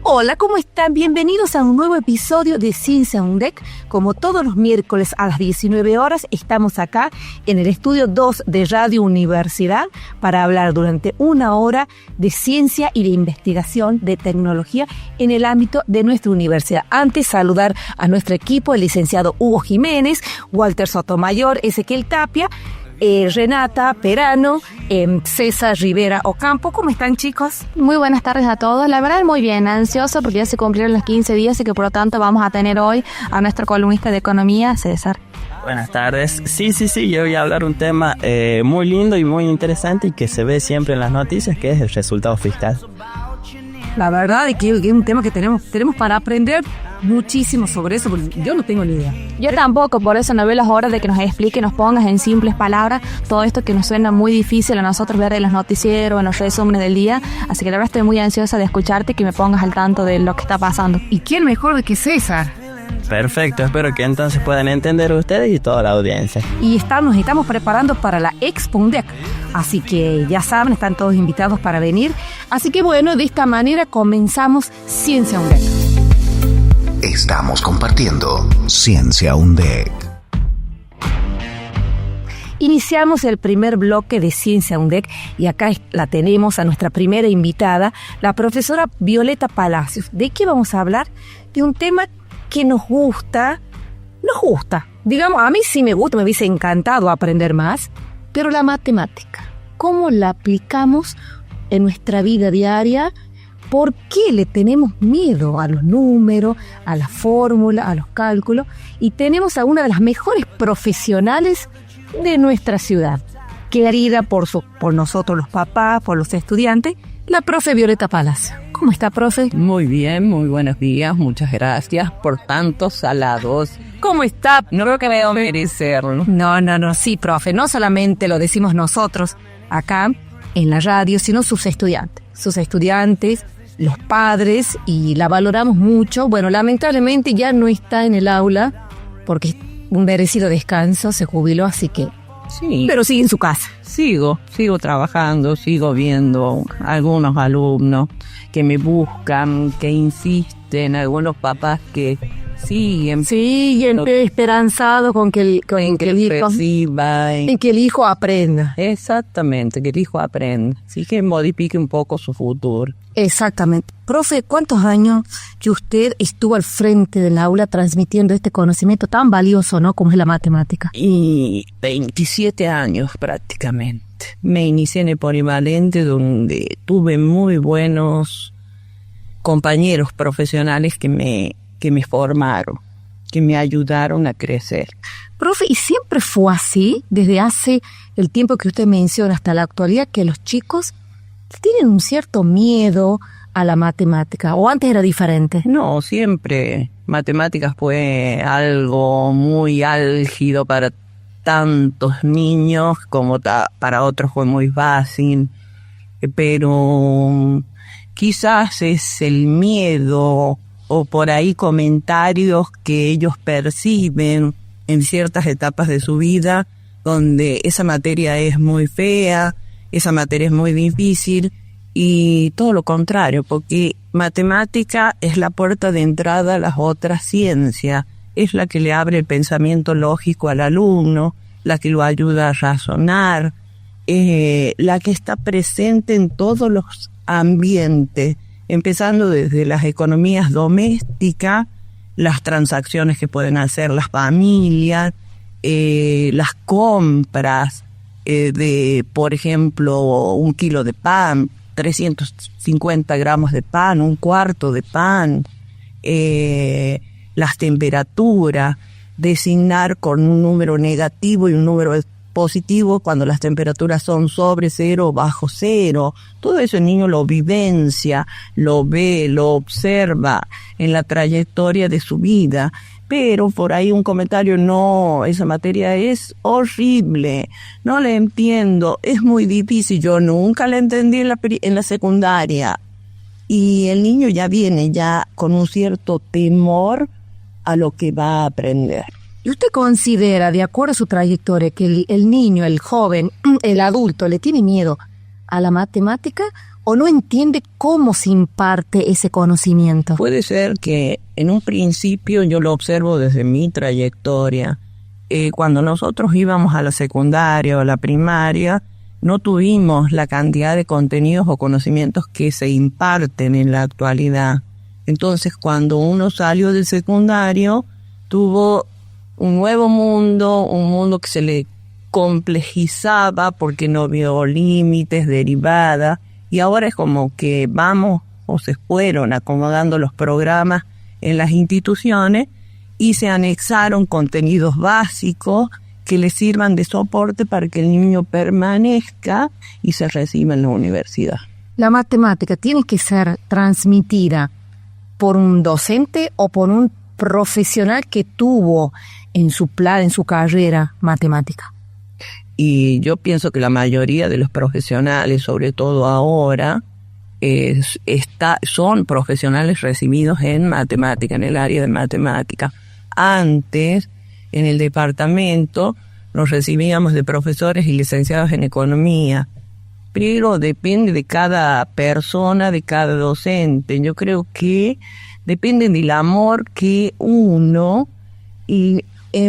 Hola, ¿cómo están? Bienvenidos a un nuevo episodio de Ciencia UNDEC. Como todos los miércoles a las 19 horas, estamos acá en el estudio 2 de Radio Universidad para hablar durante una hora de ciencia y de investigación de tecnología en el ámbito de nuestra universidad. Antes, saludar a nuestro equipo, el licenciado Hugo Jiménez, Walter Sotomayor, Ezequiel Tapia, Renata Perano, César Rivera Ocampo. ¿Cómo están, chicos? Muy buenas tardes a todos. La verdad, muy bien, ansioso porque ya se cumplieron los 15 días y que por lo tanto vamos a tener hoy a nuestro columnista de economía, César. Buenas tardes. Sí, yo voy a hablar un tema muy lindo y muy interesante y que se ve siempre en las noticias, que es el resultado fiscal. La verdad es que es un tema que tenemos para aprender muchísimo sobre eso, porque yo no tengo ni idea. Yo tampoco, por eso no veo las horas de que nos explique, nos pongas en simples palabras todo esto que nos suena muy difícil a nosotros ver en los noticieros, en los resúmenes del día. Así que la verdad estoy muy ansiosa de escucharte y que me pongas al tanto de lo que está pasando. ¿Y quién mejor de que César? Perfecto, espero que entonces puedan entender ustedes y toda la audiencia. Y nos estamos preparando para la Expo UNDEC, así que ya saben, están todos invitados para venir. Así que bueno, de esta manera comenzamos Ciencia UNDEC. Estamos compartiendo Ciencia UNDEC. Iniciamos el primer bloque de Ciencia UNDEC y acá la tenemos a nuestra primera invitada, la profesora Violeta Palacios. ¿De qué vamos a hablar? De un tema que nos gusta. Digamos, a mí sí me gusta, me hubiese encantado aprender más, pero la matemática, ¿cómo la aplicamos en nuestra vida diaria? ¿Por qué le tenemos miedo a los números, a la fórmula, a los cálculos? Y tenemos a una de las mejores profesionales de nuestra ciudad, querida por nosotros los papás, por los estudiantes, la profe Violeta Palacio. ¿Cómo está, profe? Muy bien, muy buenos días, muchas gracias por tantos halagos. ¿Cómo está? No creo que veo merecerlo. No, sí, profe, no solamente lo decimos nosotros acá en la radio, sino sus estudiantes, los padres, y la valoramos mucho. Bueno, lamentablemente ya no está en el aula porque un merecido descanso, se jubiló, así que sí. Pero sigue en su casa. Sigo trabajando, sigo viendo algunos alumnos que me buscan, que insisten, algunos papás que siguen esperanzados con que el hijo aprenda. Exactamente, que el hijo aprenda. Sí, que modifique un poco su futuro. Exactamente. Profe, ¿cuántos años que usted estuvo al frente del aula transmitiendo este conocimiento tan valioso, ¿no?, como es la matemática? Y 27 años prácticamente. Me inicié en el polivalente, donde tuve muy buenos compañeros profesionales que me formaron, que me ayudaron a crecer. Profe, ¿y siempre fue así, desde hace el tiempo que usted menciona hasta la actualidad, que los chicos tienen un cierto miedo a la matemática, o antes era diferente? No, siempre matemáticas fue algo muy álgido para tantos niños, como para otros fue muy fácil, pero quizás es el miedo o por ahí comentarios que ellos perciben en ciertas etapas de su vida, donde esa materia es muy fea, esa materia es muy difícil, y todo lo contrario, porque matemática es la puerta de entrada a las otras ciencias, es la que le abre el pensamiento lógico al alumno, la que lo ayuda a razonar, la que está presente en todos los ambientes, empezando desde las economías domésticas, las transacciones que pueden hacer las familias, las compras, de, por ejemplo, 1 kilo de pan, 350 gramos de pan, 1/4 de pan, las temperaturas, designar con un número negativo y un número positivo cuando las temperaturas son sobre 0 o bajo 0. Todo eso el niño lo vivencia, lo ve, lo observa en la trayectoria de su vida. Pero por ahí un comentario: no, esa materia es horrible, no la entiendo, es muy difícil, yo nunca la entendí en la secundaria. Y el niño ya viene con un cierto temor a lo que va a aprender. ¿Y usted considera, de acuerdo a su trayectoria, que el niño, el joven, el adulto le tiene miedo a la matemática o no entiende cómo se imparte ese conocimiento? Puede ser que en un principio, yo lo observo desde mi trayectoria, cuando nosotros íbamos a la secundaria o a la primaria, no tuvimos la cantidad de contenidos o conocimientos que se imparten en la actualidad. Entonces, cuando uno salió del secundario, tuvo un nuevo mundo, un mundo que se le complejizaba porque no vio límites, derivadas, y ahora es como que vamos o se fueron acomodando los programas en las instituciones y se anexaron contenidos básicos que le sirvan de soporte para que el niño permanezca y se reciba en la universidad. ¿La matemática tiene que ser transmitida por un docente o por un profesional que tuvo en su plan, en su carrera, matemática? Y yo pienso que la mayoría de los profesionales, sobre todo ahora, son profesionales recibidos en matemática, en el área de matemática. Antes, en el departamento, nos recibíamos de profesores y licenciados en economía, pero depende de cada persona, de cada docente. Yo creo que depende del amor que uno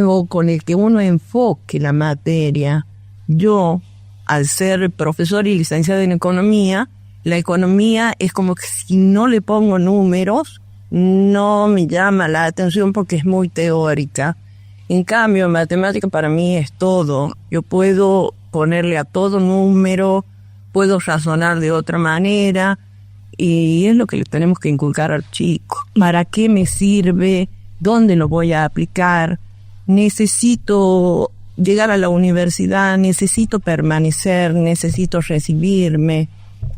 o con el que uno enfoque la materia. Yo, al ser profesor y licenciado en economía, la economía es como que si no le pongo números, no me llama la atención porque es muy teórica. En cambio, matemática para mí es todo. Yo puedo ponerle a todo número, puedo razonar de otra manera, y es lo que le tenemos que inculcar al chico. ¿Para qué me sirve? ¿Dónde lo voy a aplicar? Necesito llegar a la universidad, necesito permanecer, necesito recibirme,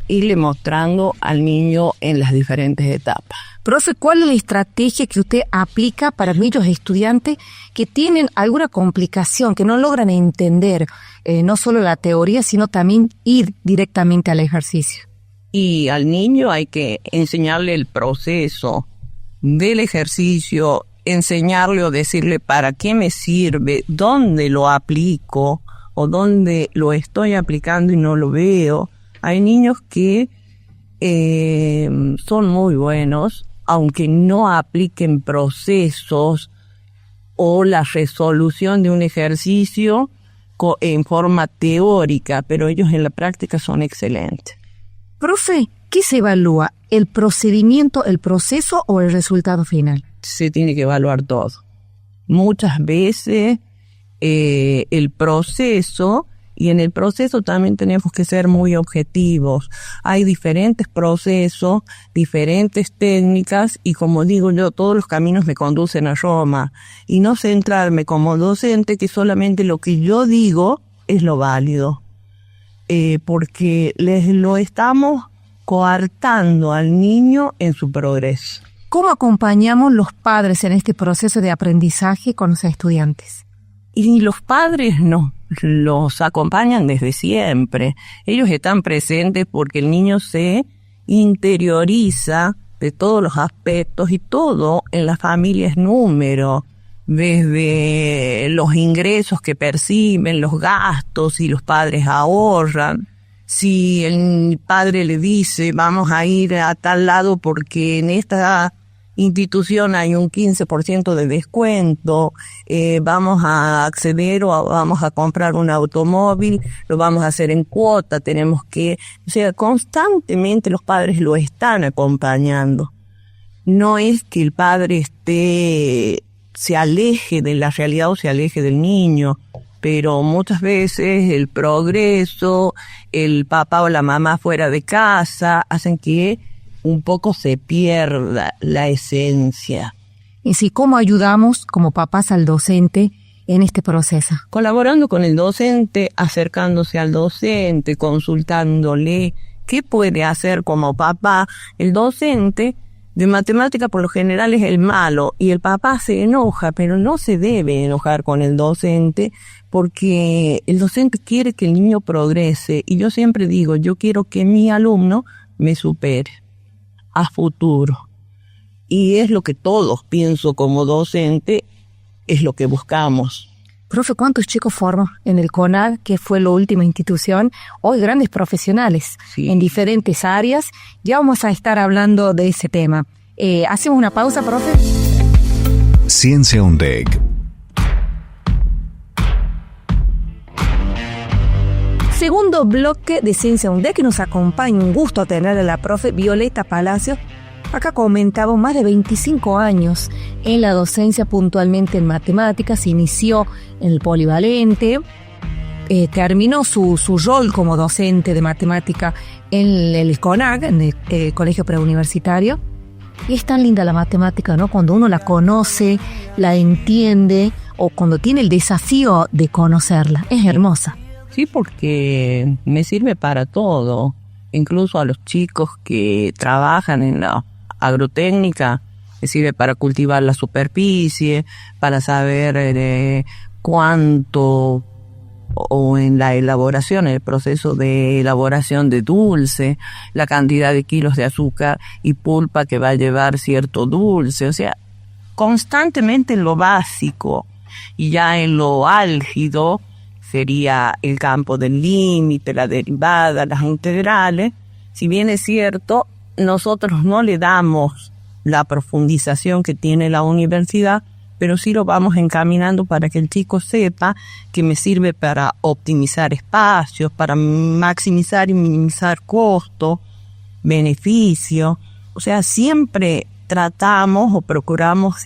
irle mostrando al niño en las diferentes etapas. Profe, ¿cuál es la estrategia que usted aplica para aquellos estudiantes que tienen alguna complicación, que no logran entender no solo la teoría, sino también ir directamente al ejercicio? Y al niño hay que enseñarle el proceso del ejercicio, enseñarle o decirle para qué me sirve, dónde lo aplico o dónde lo estoy aplicando y no lo veo. Hay niños que son muy buenos, aunque no apliquen procesos o la resolución de un ejercicio en forma teórica, pero ellos en la práctica son excelentes. Profe, ¿qué se evalúa? ¿El procedimiento, el proceso o el resultado final? Se tiene que evaluar todo. Muchas veces el proceso, y en el proceso también tenemos que ser muy objetivos. Hay diferentes procesos, diferentes técnicas, y como digo yo, todos los caminos me conducen a Roma. Y no centrarme como docente que solamente lo que yo digo es lo válido. Porque lo estamos coartando al niño en su progreso. ¿Cómo acompañamos los padres en este proceso de aprendizaje con los estudiantes? Y los padres no, los acompañan desde siempre. Ellos están presentes porque el niño se interioriza de todos los aspectos, y todo en la familia es número, desde los ingresos que perciben, los gastos, si los padres ahorran. Si el padre le dice vamos a ir a tal lado porque en esta institución hay un 15% de descuento, vamos a acceder o vamos a comprar un automóvil, lo vamos a hacer en cuota, tenemos que, o sea, constantemente los padres lo están acompañando. No es que el padre se aleje de la realidad o se aleje del niño, pero muchas veces el progreso, el papá o la mamá fuera de casa, hacen que un poco se pierda la esencia. Y si, ¿cómo ayudamos como papás al docente en este proceso? Colaborando con el docente, acercándose al docente, consultándole qué puede hacer como papá. El docente de matemática por lo general es el malo y el papá se enoja, pero no se debe enojar con el docente porque el docente quiere que el niño progrese, y yo siempre digo, yo quiero que mi alumno me supere a futuro. Y es lo que todos, pienso como docente, es lo que buscamos. Profe, ¿cuántos chicos forman en el CONAG, que fue la última institución? Hoy grandes profesionales en diferentes áreas. Ya vamos a estar hablando de ese tema. ¿Hacemos una pausa, profe? Ciencia UNDEC. Segundo bloque de Ciencia UNDEC, que nos acompaña. Un gusto tener a la profe Violeta Palacios. Acá comentaba más de 25 años en la docencia, puntualmente en matemáticas. Inició en el polivalente, terminó su rol como docente de matemática en el CONAG, en el Colegio Preuniversitario. Y es tan linda la matemática, ¿no? Cuando uno la conoce, la entiende, o cuando tiene el desafío de conocerla. Es hermosa. Sí, porque me sirve para todo. Incluso a los chicos que trabajan en la agrotécnica, me sirve para cultivar la superficie, para saber cuánto, o en la elaboración, el proceso de elaboración de dulce, la cantidad de kilos de azúcar y pulpa que va a llevar cierto dulce. O sea, constantemente en lo básico, y ya en lo álgido sería el campo del límite, la derivada, las integrales. Si bien es cierto, nosotros no le damos la profundización que tiene la universidad, pero sí lo vamos encaminando para que el chico sepa que me sirve para optimizar espacios, para maximizar y minimizar costo, beneficio. O sea, siempre tratamos o procuramos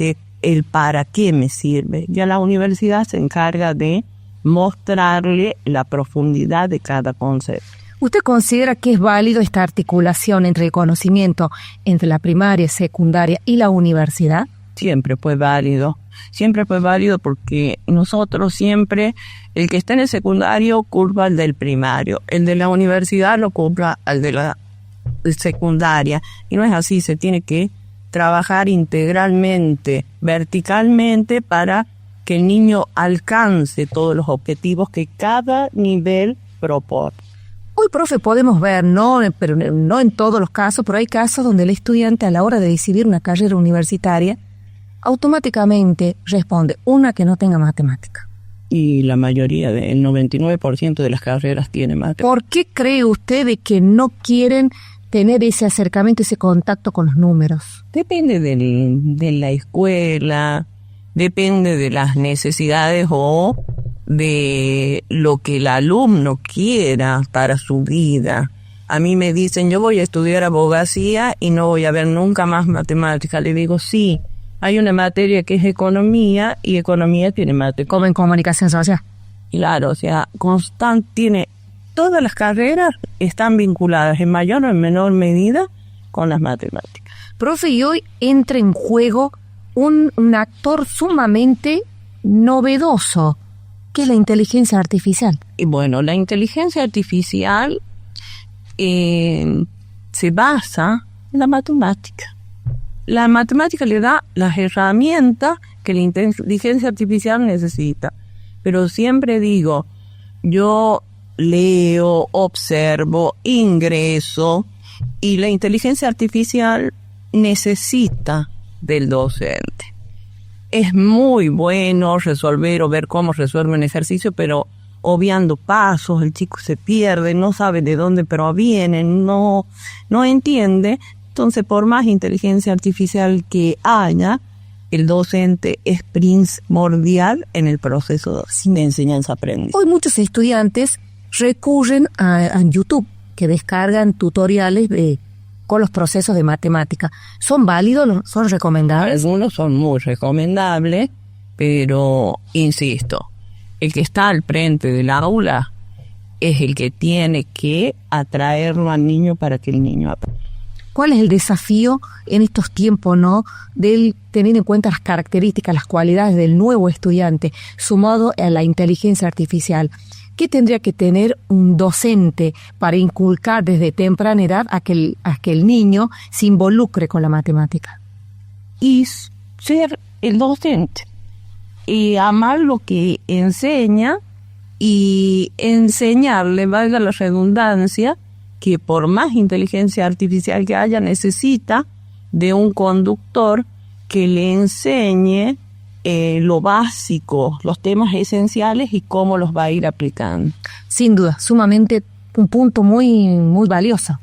el para qué me sirve. Ya la universidad se encarga de mostrarle la profundidad de cada concepto. ¿Usted considera que es válido esta articulación entre el conocimiento entre la primaria, secundaria y la universidad? Siempre fue válido porque nosotros siempre, el que está en el secundario culpa al del primario, el de la universidad lo culpa al de la secundaria, y no es así. Se tiene que trabajar integralmente, verticalmente, para que el niño alcance todos los objetivos que cada nivel propone. Hoy, profe, podemos ver, pero no en todos los casos, pero hay casos donde el estudiante, a la hora de decidir una carrera universitaria, automáticamente responde una que no tenga matemática. Y la mayoría, el 99% de las carreras tiene matemática. ¿Por qué cree usted de que no quieren tener ese acercamiento, ese contacto con los números? Depende de la escuela, depende de las necesidades o de lo que el alumno quiera para su vida. A mí me dicen, yo voy a estudiar abogacía y no voy a ver nunca más matemática. Le digo, sí, hay una materia que es economía, y economía tiene matemática. Como en comunicación social. Claro, o sea, tiene, todas las carreras están vinculadas en mayor o en menor medida con las matemáticas. Profe, y hoy entra en juego un actor sumamente novedoso, que es la inteligencia artificial. Y bueno, la inteligencia artificial se basa en la matemática. La matemática le da las herramientas que la inteligencia artificial necesita. Pero siempre digo, yo leo, observo, ingreso, y la inteligencia artificial necesita del docente. Es muy bueno resolver o ver cómo resuelve un ejercicio, pero obviando pasos, el chico se pierde, no sabe de dónde proviene, no entiende. Entonces, por más inteligencia artificial que haya, el docente es primordial en el proceso de enseñanza-aprendizaje. Hoy muchos estudiantes recurren a YouTube, que descargan tutoriales con los procesos de matemática. ¿Son válidos? ¿Son recomendables? Algunos son muy recomendables, pero, insisto, el que está al frente del aula es el que tiene que atraerlo al niño para que el niño aprenda. ¿Cuál es el desafío en estos tiempos, del tener en cuenta las características, las cualidades del nuevo estudiante, sumado a la inteligencia artificial? ¿Qué tendría que tener un docente para inculcar desde temprana edad a que el niño se involucre con la matemática? Y ser el docente, y amar lo que enseña, y enseñarle, valga la redundancia, que por más inteligencia artificial que haya, necesita de un conductor que le enseñe lo básico, los temas esenciales y cómo los va a ir aplicando. Sin duda, sumamente un punto muy, muy valioso.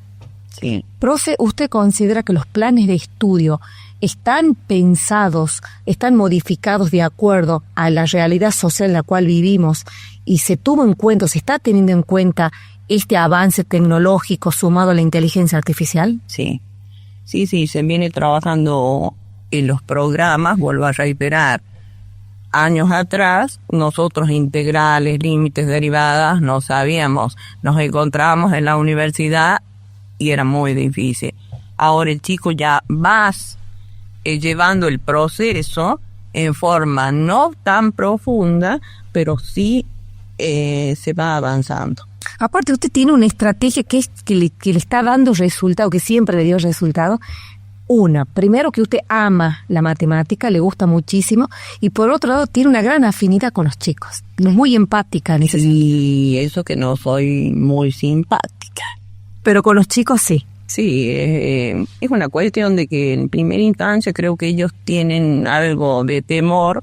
Sí. Profe, ¿usted considera que los planes de estudio están pensados, están modificados de acuerdo a la realidad social en la cual vivimos y se tuvo en cuenta, se está teniendo en cuenta este avance tecnológico sumado a la inteligencia artificial? Sí, se viene trabajando en los programas, vuelvo a reiterar. Años atrás, nosotros integrales, límites, derivadas, no sabíamos. Nos encontrábamos en la universidad y era muy difícil. Ahora el chico ya va llevando el proceso en forma no tan profunda, pero sí se va avanzando. Aparte, usted tiene una estrategia que le está dando resultado, que siempre le dio resultado. Primero que usted ama la matemática, le gusta muchísimo, y por otro lado tiene una gran afinidad con los chicos, es muy empática en ese sentido. Y eso que no soy muy simpática. Pero con los chicos sí. Sí, es una cuestión de que en primera instancia creo que ellos tienen algo de temor,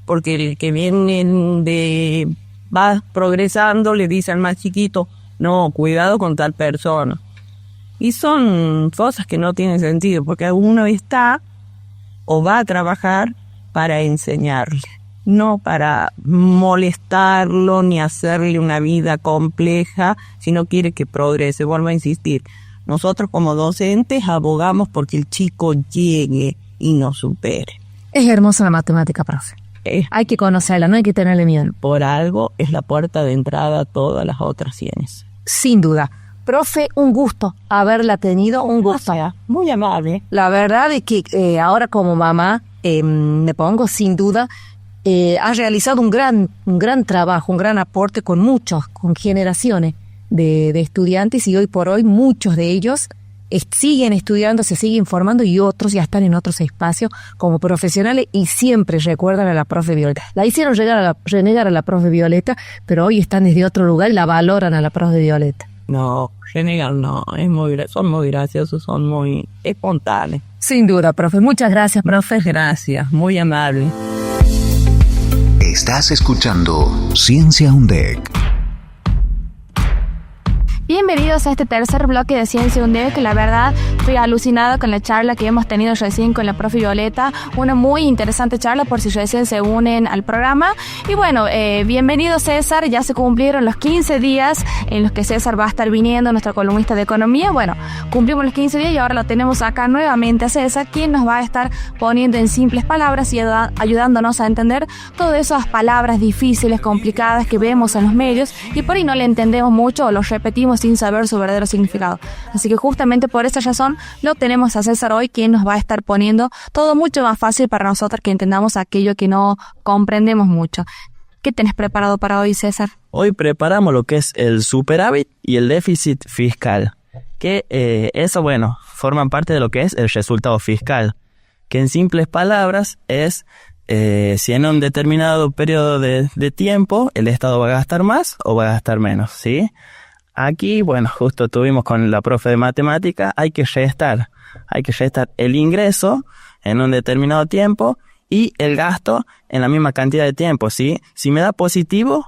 porque el que va progresando le dice al más chiquito, no, cuidado con tal persona. Y son cosas que no tienen sentido, porque uno está o va a trabajar para enseñarle, no para molestarlo ni hacerle una vida compleja, si no quiere que progrese. Vuelvo a insistir, nosotros como docentes abogamos porque el chico llegue y nos supere. Es hermosa la matemática, profe. Hay que conocerla, no hay que tenerle miedo. Por algo es la puerta de entrada a todas las otras ciencias. Sin duda. Profe, un gusto haberla tenido, un gusto. Muy amable. La verdad es que ahora como mamá, me pongo sin duda, ha realizado un gran trabajo, un gran aporte con generaciones de estudiantes, y hoy por hoy muchos de ellos siguen estudiando, se siguen formando, y otros ya están en otros espacios como profesionales y siempre recuerdan a la profe Violeta. La hicieron renegar a la profe Violeta, pero hoy están desde otro lugar y la valoran a la profe Violeta. No, renegar no, son muy graciosos, son muy espontáneos. Sin duda, profe. Muchas gracias, profe. Gracias, muy amable. Estás escuchando Ciencia UNDEC. Bienvenidos a este tercer bloque de Ciencia UNDEC, que la verdad estoy alucinada con la charla que hemos tenido recién con la profe Violeta, una muy interesante charla por si recién se unen al programa. Y bueno, bienvenido César, ya se cumplieron los 15 días en los que César va a estar viniendo, nuestro columnista de economía. Bueno, cumplimos los 15 días y ahora lo tenemos acá nuevamente a César, quien nos va a estar poniendo en simples palabras y ayudándonos a entender todas esas palabras difíciles, complicadas que vemos en los medios y por ahí no le entendemos mucho o los repetimos sin saber su verdadero significado. Así que justamente por esa razón lo tenemos a César hoy, quien nos va a estar poniendo todo mucho más fácil para nosotros que entendamos aquello que no comprendemos mucho. ¿Qué tenés preparado para hoy, César? Hoy preparamos lo que es el superávit y el déficit fiscal, que eso, bueno, forman parte de lo que es el resultado fiscal, que en simples palabras es si en un determinado periodo de tiempo el Estado va a gastar más o va a gastar menos, ¿sí? Aquí, bueno, justo tuvimos con la profe de matemática, hay que restar el ingreso en un determinado tiempo y el gasto en la misma cantidad de tiempo, ¿sí? Si me da positivo,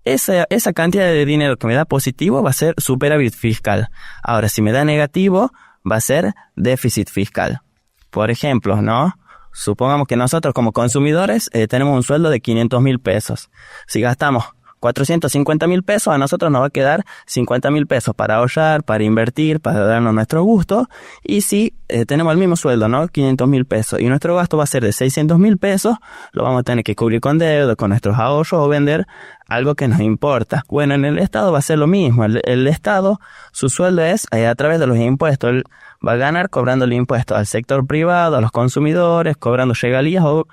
esa cantidad de dinero que me da positivo va a ser superávit fiscal. Ahora, si me da negativo, va a ser déficit fiscal. Por ejemplo, ¿no? Supongamos que nosotros como consumidores tenemos un sueldo de 500,000 pesos. Si gastamos 450,000 pesos, a nosotros nos va a quedar 50,000 pesos para ahorrar, para invertir, para darnos nuestro gusto. Y si tenemos el mismo sueldo, ¿no? 500,000 pesos, y nuestro gasto va a ser de 600,000 pesos, lo vamos a tener que cubrir con deuda, con nuestros ahorros o vender algo que nos importa. Bueno, en el Estado va a ser lo mismo. El Estado, su sueldo es a través de los impuestos. Él va a ganar cobrando el impuesto al sector privado, a los consumidores, cobrando regalías o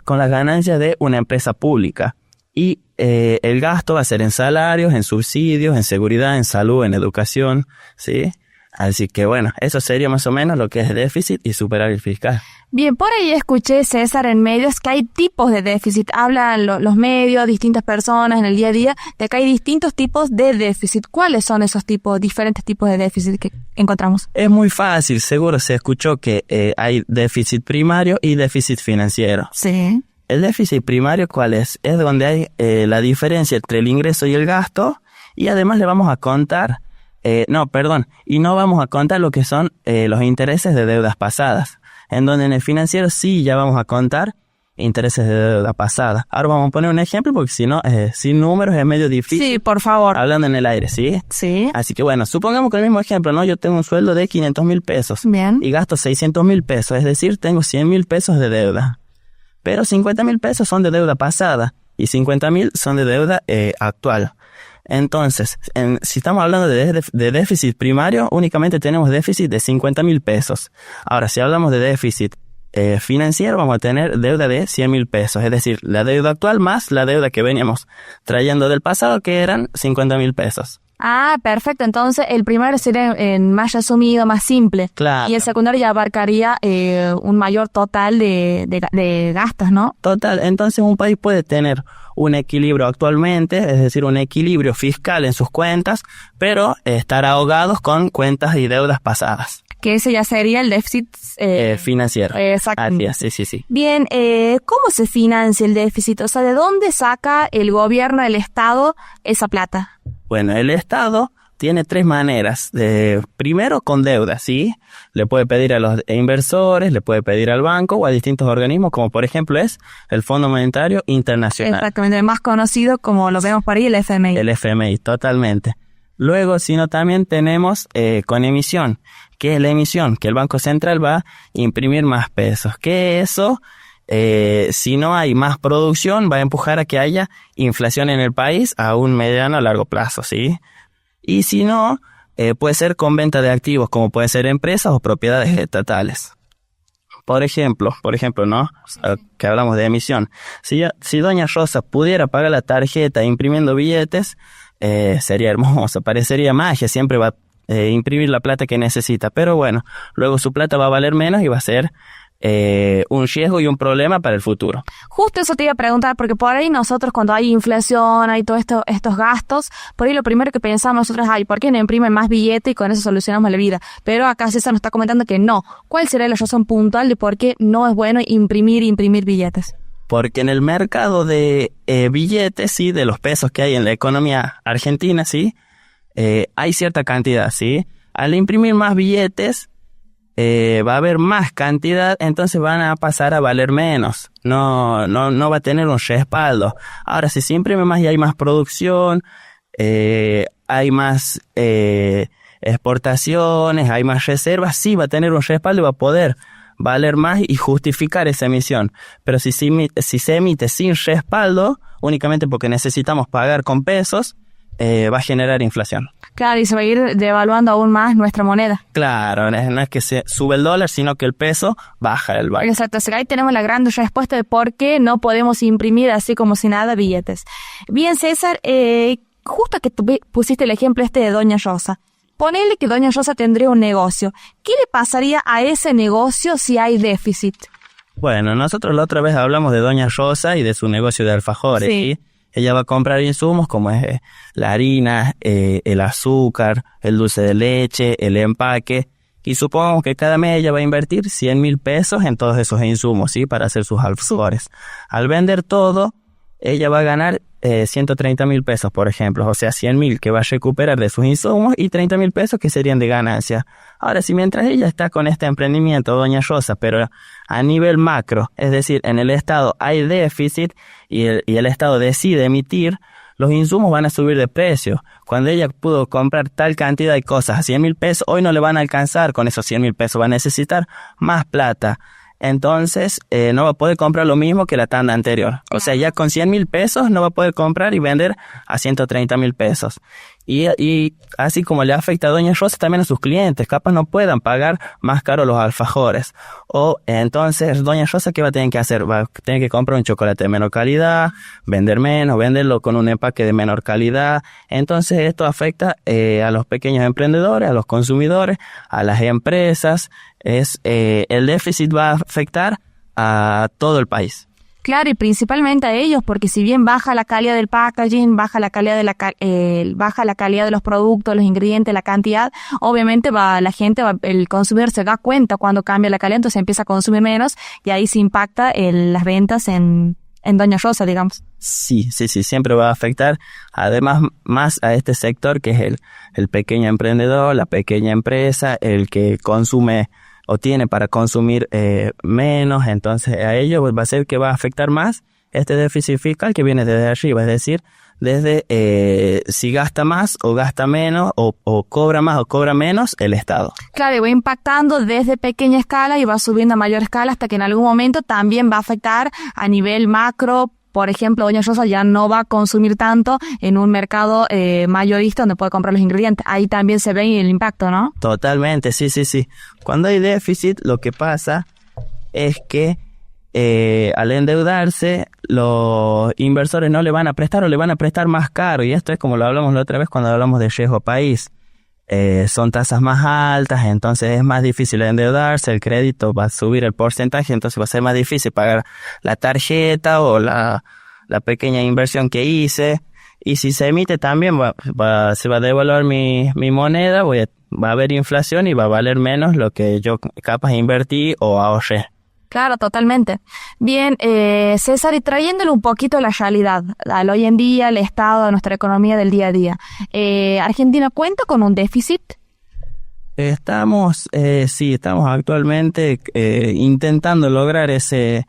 con las ganancias de una empresa pública. Y el gasto va a ser en salarios, en subsidios, en seguridad, en salud, en educación, ¿sí? Así que bueno, eso sería más o menos lo que es déficit y superávit fiscal. Bien, por ahí escuché, César, en medios que hay tipos de déficit. Hablan los medios, distintas personas en el día a día, de que hay distintos tipos de déficit. ¿Cuáles son esos diferentes tipos de déficit que encontramos? Es muy fácil, seguro se escuchó que hay déficit primario y déficit financiero. Sí. el déficit primario, ¿cuál es? Es donde hay la diferencia entre el ingreso y el gasto, y además le vamos a contar, y no vamos a contar lo que son los intereses de deudas pasadas, en donde en el financiero sí ya vamos a contar intereses de deuda pasada. Ahora vamos a poner un ejemplo porque si no, sin números es medio difícil. Sí, por favor. Hablando en el aire, ¿sí? Sí. Así que bueno, supongamos que el mismo ejemplo, ¿no? Yo tengo un sueldo de 500,000 pesos. Bien. Y gasto 600,000 pesos, es decir, tengo 100,000 pesos de deuda. Pero 50,000 pesos son de deuda pasada y 50,000 son de deuda actual. Entonces, si estamos hablando de déficit primario, únicamente tenemos déficit de 50,000 pesos. Ahora, si hablamos de déficit financiero, vamos a tener deuda de 100,000 pesos, es decir, la deuda actual más la deuda que veníamos trayendo del pasado, que eran 50,000 pesos. Ah, perfecto. Entonces, el primero sería más resumido, más simple. Claro. Y el secundario ya abarcaría un mayor total de gastos, ¿no? Total, entonces un país puede tener un equilibrio actualmente, es decir, un equilibrio fiscal en sus cuentas, pero estar ahogados con cuentas y deudas pasadas. Que ese ya sería el déficit financiero. Exacto. Así es, sí. Bien, ¿cómo se financia el déficit? O sea, ¿de dónde saca el gobierno, el Estado, esa plata? Bueno, el Estado tiene 3 maneras. Primero, con deuda, ¿sí? Le puede pedir a los inversores, le puede pedir al banco o a distintos organismos, como por ejemplo es el Fondo Monetario Internacional. Exactamente, el más conocido, como lo vemos por ahí, el FMI. El FMI, totalmente. Luego, sino también tenemos con emisión. ¿Qué es la emisión? Que el Banco Central va a imprimir más pesos. Que eso, si no hay más producción, va a empujar a que haya inflación en el país a un mediano a largo plazo, ¿sí? Y si no, puede ser con venta de activos, como pueden ser empresas o propiedades estatales. Por ejemplo, ¿no? Que hablamos de emisión. Si doña Rosa pudiera pagar la tarjeta imprimiendo billetes, sería hermoso, parecería magia, siempre va a imprimir la plata que necesita, pero bueno, luego su plata va a valer menos y va a ser un riesgo y un problema para el futuro. Justo eso te iba a preguntar, porque por ahí nosotros cuando hay inflación, hay todos estos gastos, por ahí lo primero que pensamos nosotros es, ¿por qué no imprimen más billetes y con eso solucionamos la vida? Pero acá César nos está comentando que no. ¿Cuál sería la razón puntual de por qué no es bueno imprimir billetes? Porque en el mercado de billetes, sí, de los pesos que hay en la economía argentina, sí, hay cierta cantidad, sí. Al imprimir más billetes, va a haber más cantidad, entonces van a pasar a valer menos. No va a tener un respaldo. Ahora, si se imprime más y hay más producción, hay más exportaciones, hay más reservas, sí va a tener un respaldo y va a poder valer más y justificar esa emisión. Pero si se emite sin respaldo, únicamente porque necesitamos pagar con pesos, va a generar inflación. Claro, y se va a ir devaluando aún más nuestra moneda. Claro, no es que se sube el dólar, sino que el peso baja el valor. Exacto, así que ahí tenemos la gran respuesta de por qué no podemos imprimir así como si nada billetes. Bien, César, justo que tú pusiste el ejemplo de Doña Rosa. Ponele que Doña Rosa tendría un negocio. ¿Qué le pasaría a ese negocio si hay déficit? Bueno, nosotros la otra vez hablamos de Doña Rosa y de su negocio de alfajores, ¿sí? Ella va a comprar insumos como es la harina, el azúcar, el dulce de leche, el empaque. Y supongamos que cada mes ella va a invertir 100,000 pesos en todos esos insumos, ¿sí? Para hacer sus alfajores. Al vender todo, ella va a ganar 130,000 pesos, por ejemplo. O sea, 100,000 que va a recuperar de sus insumos y 30,000 pesos que serían de ganancia. Ahora, si mientras ella está con este emprendimiento, Doña Rosa, pero a nivel macro, es decir, en el Estado hay déficit y el Estado decide emitir, los insumos van a subir de precio. Cuando ella pudo comprar tal cantidad de cosas a 100,000 pesos, hoy no le van a alcanzar con esos 100,000 pesos, va a necesitar más plata. Entonces, no va a poder comprar lo mismo que la tanda anterior. O sea, ya con 100,000 pesos no va a poder comprar y vender a 130,000 pesos. Y así como le afecta a Doña Rosa, también a sus clientes, capaz no puedan pagar más caro los alfajores. O entonces, Doña Rosa, ¿qué va a tener que hacer? Va a tener que comprar un chocolate de menor calidad, vender menos, venderlo con un empaque de menor calidad. Entonces, esto afecta a los pequeños emprendedores, a los consumidores, a las empresas. El déficit va a afectar a todo el país. Claro, y principalmente a ellos, porque si bien baja la calidad del packaging, baja la calidad de los productos, los ingredientes, la cantidad, obviamente el consumidor se da cuenta cuando cambia la calidad, entonces empieza a consumir menos y ahí se impacta las ventas en Doña Rosa, digamos. Sí, siempre va a afectar, además más a este sector que es el pequeño emprendedor, la pequeña empresa, el que consume o tiene para consumir menos, entonces a ellos va a ser que va a afectar más este déficit fiscal que viene desde arriba, es decir, desde si gasta más o gasta menos o cobra más o cobra menos el Estado. Claro, y va impactando desde pequeña escala y va subiendo a mayor escala hasta que en algún momento también va a afectar a nivel macro. Por ejemplo, Doña Rosa ya no va a consumir tanto en un mercado mayorista donde puede comprar los ingredientes. Ahí también se ve el impacto, ¿no? Totalmente, sí. Cuando hay déficit, lo que pasa es que al endeudarse, los inversores no le van a prestar o le van a prestar más caro. Y esto es como lo hablamos la otra vez cuando hablamos de riesgo país. Son tasas más altas, entonces es más difícil endeudarse, el crédito va a subir el porcentaje, entonces va a ser más difícil pagar la tarjeta o la pequeña inversión que hice. Y si se emite también se va a devaluar mi moneda, va a haber inflación y va a valer menos lo que yo capaz invertí o ahorré. Claro, totalmente. Bien, César, y trayéndole un poquito la realidad al hoy en día, el estado de nuestra economía del día a día. ¿Argentina cuenta con un déficit? Estamos actualmente intentando lograr ese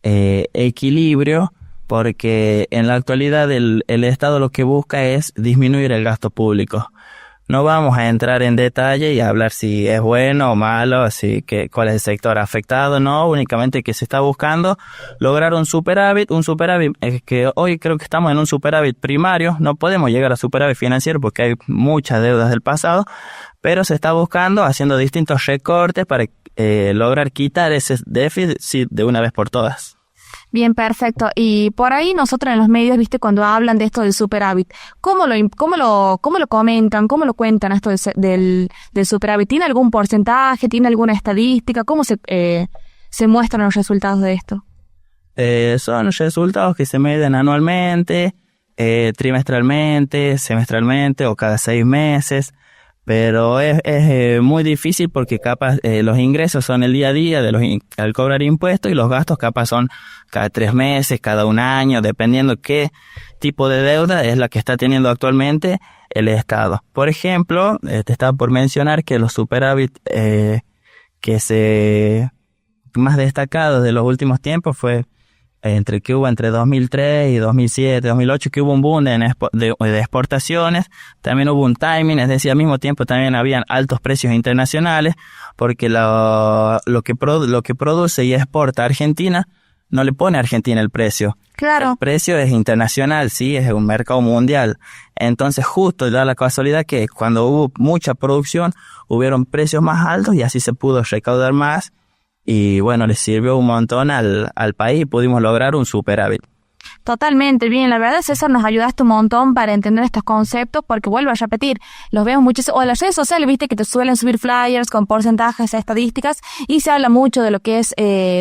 equilibrio, porque en la actualidad el Estado lo que busca es disminuir el gasto público. No vamos a entrar en detalle y hablar si es bueno o malo, cuál es el sector afectado, no, únicamente que se está buscando lograr un superávit es que hoy creo que estamos en un superávit primario, no podemos llegar a superávit financiero porque hay muchas deudas del pasado, pero se está buscando haciendo distintos recortes para lograr quitar ese déficit de una vez por todas. Bien, perfecto. Y por ahí nosotros en los medios, viste, cuando hablan de esto del superávit, ¿cómo lo comentan? ¿Cómo lo cuentan esto del superávit? ¿Tiene algún porcentaje? ¿Tiene alguna estadística? ¿Cómo se muestran los resultados de esto? Son resultados que se miden anualmente, trimestralmente, semestralmente o cada 6 meses. Pero es muy difícil porque capaz los ingresos son el día a día al cobrar impuestos y los gastos capaz son cada 3 meses, cada 1 año, dependiendo qué tipo de deuda es la que está teniendo actualmente el Estado. Por ejemplo, te estaba por mencionar que los superávit más destacados de los últimos tiempos fue entre 2003 y 2007, 2008, que hubo un boom de exportaciones, también hubo un timing, es decir, al mismo tiempo también habían altos precios internacionales, porque lo que produce y exporta Argentina, no le pone a Argentina el precio. Claro. El precio es internacional, sí, es un mercado mundial. Entonces justo da la casualidad que cuando hubo mucha producción, hubieron precios más altos y así se pudo recaudar más. Y bueno, le sirvió un montón al país y pudimos lograr un superávit. Totalmente, bien, la verdad, César, nos ayudaste un montón para entender estos conceptos, porque vuelvo a repetir, los vemos muchísimo, o en las redes sociales, viste que te suelen subir flyers con porcentajes, estadísticas, y se habla mucho de lo que es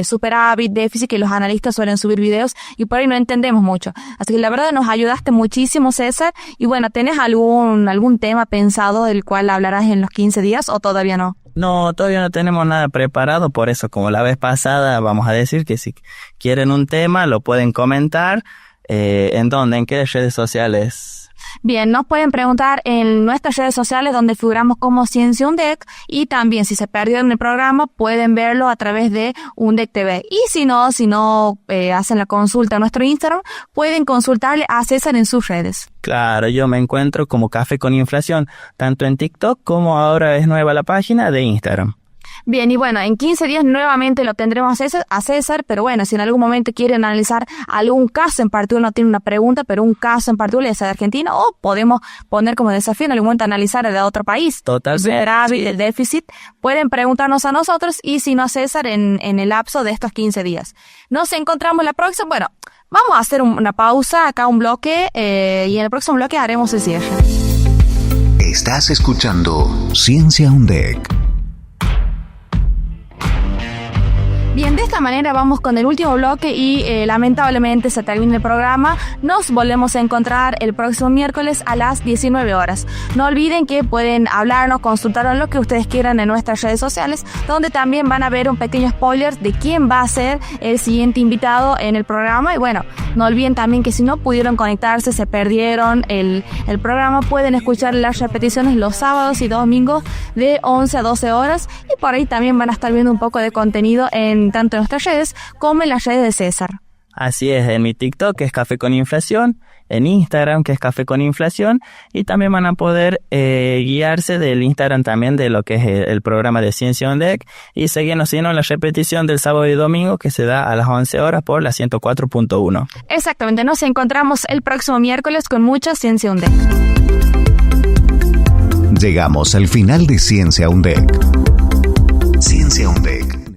superávit, déficit, que los analistas suelen subir videos, y por ahí no entendemos mucho. Así que la verdad nos ayudaste muchísimo, César, y bueno, ¿tenés algún tema pensado del cual hablarás en los 15 días o todavía no? No, todavía no tenemos nada preparado, por eso como la vez pasada vamos a decir que si quieren un tema lo pueden comentar. ¿En dónde? ¿En qué redes sociales? Bien, nos pueden preguntar en nuestras redes sociales donde figuramos como Ciencia UNDEC, y también si se perdieron el programa pueden verlo a través de UNDEC TV. Y si no hacen la consulta a nuestro Instagram, pueden consultarle a César en sus redes. Claro, yo me encuentro como Café con Inflación, tanto en TikTok como ahora es nueva la página de Instagram. Bien, y bueno, en 15 días nuevamente lo tendremos a César, pero bueno, si en algún momento quieren analizar algún caso en particular, no tiene una pregunta, pero un caso en particular, ya sea de Argentina, o podemos poner como desafío en algún momento analizar el de otro país. Totalmente. El déficit, pueden preguntarnos a nosotros y si no a César en el lapso de estos 15 días. Nos encontramos la próxima, bueno, vamos a hacer una pausa, acá un bloque, y en el próximo bloque haremos el cierre. Estás escuchando Ciencia UNDEC. Bien, de esta manera vamos con el último bloque y lamentablemente se termina el programa. Nos volvemos a encontrar el próximo miércoles a las 19 horas. No olviden que pueden hablarnos, consultarnos lo que ustedes quieran en nuestras redes sociales, donde también van a ver un pequeño spoiler de quién va a ser el siguiente invitado en el programa. Y bueno, no olviden también que si no pudieron conectarse, se perdieron el programa, pueden escuchar las repeticiones los sábados y domingos de 11 a 12 horas. Y por ahí también van a estar viendo un poco de contenido tanto en nuestras redes como en las redes de César. Así es, en mi TikTok, que es Café con Inflación, en Instagram, que es Café con Inflación, y también van a poder guiarse del Instagram también de lo que es el programa de Ciencia on Deck, y seguirnos siguiendo en la repetición del sábado y domingo, que se da a las 11 horas por la 104.1. Exactamente, nos encontramos el próximo miércoles con mucha Ciencia on Deck. Llegamos al final de Ciencia on Deck. Ciencia on Deck.